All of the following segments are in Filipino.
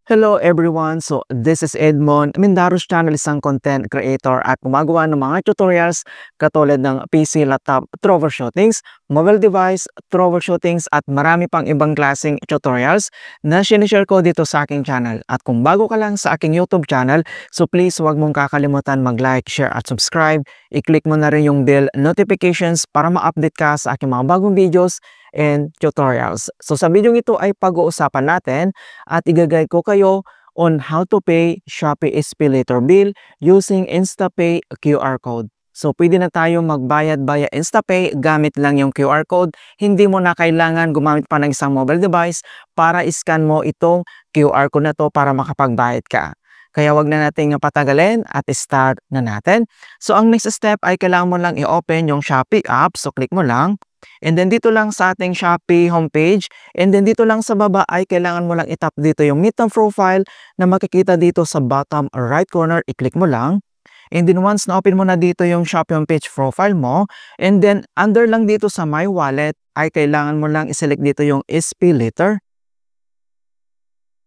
Hello everyone! So this is Edmond, Mindaros Channel, isang content creator at gumagawa ng mga tutorials katulad ng PC, laptop, troubleshootings, mobile device, troubleshootings at marami pang ibang klaseng tutorials na sinishare ko dito sa aking channel. At kung bago ka lang sa aking YouTube channel, so please huwag mong kakalimutan mag-like, share at subscribe. I-click mo na rin yung bell notifications para ma-update ka sa aking mga bagong videos and tutorials. So sa video ito ay pag-uusapan natin at igagay ko kayo on how to pay Shopee SPayLater bill using InstaPay QR code. So pwede na tayo magbayad via InstaPay gamit lang yung QR code. Hindi mo na kailangan gumamit pa ng isang mobile device para iscan mo itong QR code na to para makapagbayad ka. Kaya wag na nating patagalin at start na natin. So ang next step ay kailangan mo lang i-open yung Shopee app. So click mo lang. And then dito lang sa ating Shopee homepage. And then dito lang sa baba ay kailangan mo lang itap dito yung Meet Profile na makikita dito sa bottom right corner. I-click mo lang. And then once na-open mo na dito yung Shopee homepage profile mo. And then under lang dito sa My Wallet ay kailangan mo lang i-select dito yung SPayLater.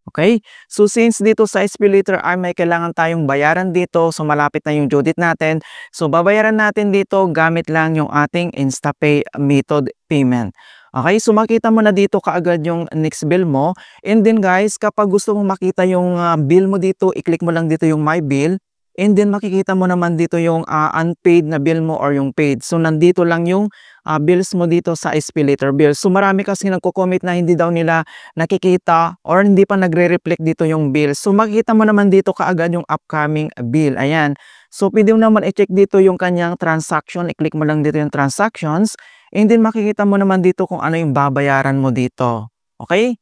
Okay? So since dito sa SPayLater ay may kailangan tayong bayaran dito, so malapit na yung due date natin. So babayaran natin dito gamit lang yung ating InstaPay method payment. Okay? So makita mo na dito kaagad yung next bill mo. And then guys, kapag gusto mong makita yung bill mo dito, i-click mo lang dito yung My Bill. And then makikita mo naman dito yung unpaid na bill mo or yung paid. So nandito lang yung bills mo dito sa SPayLater bill. So marami kasi nagko-comment na hindi daw nila nakikita or hindi pa nagre-reflect dito yung bill. So makikita mo naman dito kaagad yung upcoming bill. Ayan. So pwede mo naman i-check dito yung kanyang transaction. I-click mo lang dito yung transactions. And then makikita mo naman dito kung ano yung babayaran mo dito. Okay?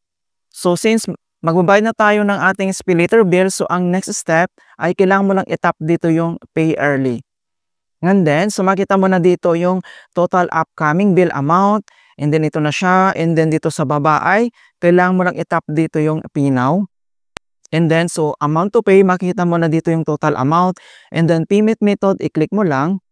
So since magbabayad na tayo ng ating SPayLater bill, so ang next step ay kailangan mo lang itap dito yung Pay Early. And then, so makita mo na dito yung total upcoming bill amount. And then ito na siya. And then dito sa baba ay kailangan mo lang itap dito yung Pay Now. And then, so amount to pay, makita mo na dito yung total amount. And then payment method, i-click mo lang.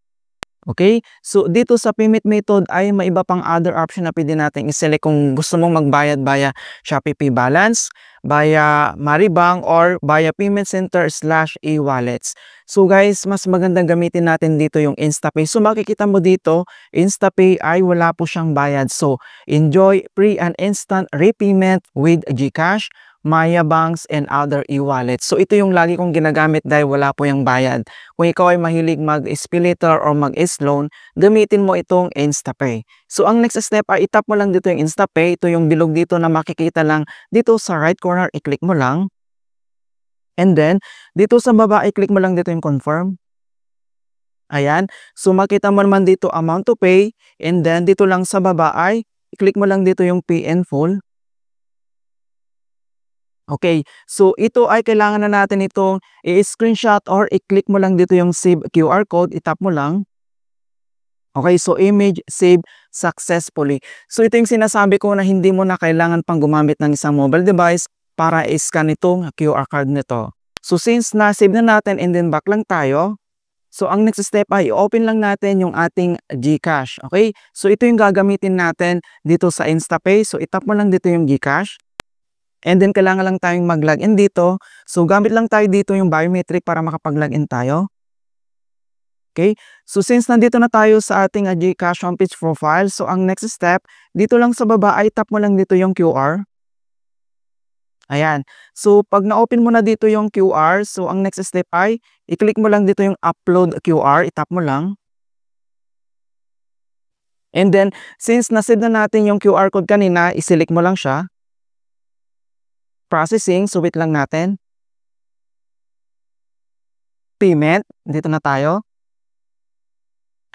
Okay? So, dito sa payment method ay may iba pang other option na pwede natin i-select kung gusto mong magbayad via Shopee Pay Balance, via Maribank, or via Payment Center / e-wallets. So guys, mas magandang gamitin natin dito yung InstaPay. So makikita mo dito, InstaPay ay wala po siyang bayad. So enjoy free and instant repayment with GCash, Maya Banks, and other e-wallets. So ito yung lagi kong ginagamit dahil wala po yung bayad. Kung ikaw ay mahilig mag-SPayLater or mag-loan, gamitin mo itong InstaPay. So ang next step ay itap mo lang dito yung InstaPay. Ito yung bilog dito na makikita lang dito sa right corner, i-click mo lang. And then, dito sa baba, i-click mo lang dito yung confirm. Ayan. So makita mo naman dito amount to pay. And then dito lang sa baba ay i-click mo lang dito yung Pay in Full. Okay, so ito ay kailangan na natin itong i-screenshot or i-click mo lang dito yung Save QR code, itap mo lang. Okay, so image save successfully. So ito yung sinasabi ko na hindi mo na kailangan pang gumamit ng isang mobile device para i-scan itong QR card nito. So since na-save na natin and then back lang tayo, so ang next step ay i-open lang natin yung ating GCash. Okay, so ito yung gagamitin natin dito sa InstaPay. So itap mo lang dito yung GCash. And then, kailangan lang tayong mag-login dito. So, gamit lang tayo dito yung biometric para makapag-login tayo. Okay? So, since nandito na tayo sa ating GCash homepage profile, so ang next step, dito lang sa baba ay tap mo lang dito yung QR. Ayan. So, pag na-open mo na dito yung QR, so ang next step ay i-click mo lang dito yung upload QR, itap mo lang. And then, since na-save na natin yung QR code kanina, i-select mo lang siya. Processing, so wait lang natin. Payment, dito na tayo.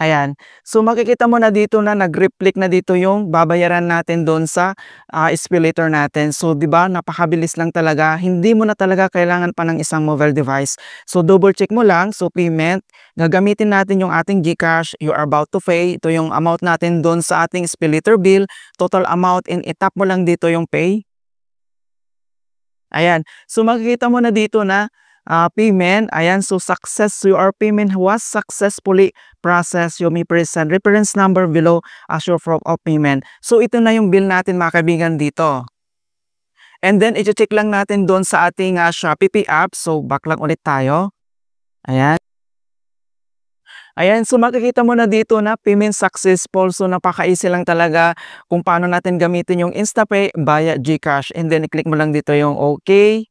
Ayan. So makikita mo na dito na nag-reflect na dito yung babayaran natin doon sa SPayLater natin. So 'di ba, napakabilis lang talaga. Hindi mo na talaga kailangan pa ng isang mobile device. So double check mo lang. So payment, gagamitin natin yung ating GCash, you are about to pay. Ito yung amount natin doon sa ating SPayLater bill, total amount, and itap mo lang dito yung pay. Ayan. So makikita mo na dito na payment. Ayan. So your payment was successfully processed. You may present reference number below as your proof of payment. So ito na yung bill natin mga kaibigan dito. And then i-check lang natin doon sa ating Shopee Pay app. So back lang ulit tayo. Ayan. Ayan, so makikita mo na dito na payment successful. So napaka-easy lang talaga kung paano natin gamitin yung InstaPay via GCash. And then i-click mo lang dito yung OK.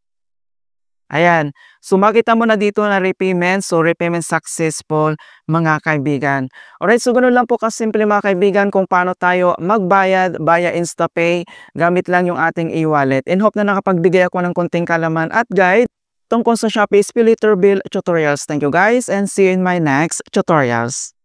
Ayan. So makita mo na dito na repayment. So repayment successful mga kaibigan. Alright, so ganoon lang po kasimple mga kaibigan kung paano tayo magbayad via InstaPay gamit lang yung ating e-wallet. And hope na nakapagbigay ako ng konting kalaman at guide tungkol sa Shopee SPayLater Bill tutorials. Thank you guys and see you in my next tutorials.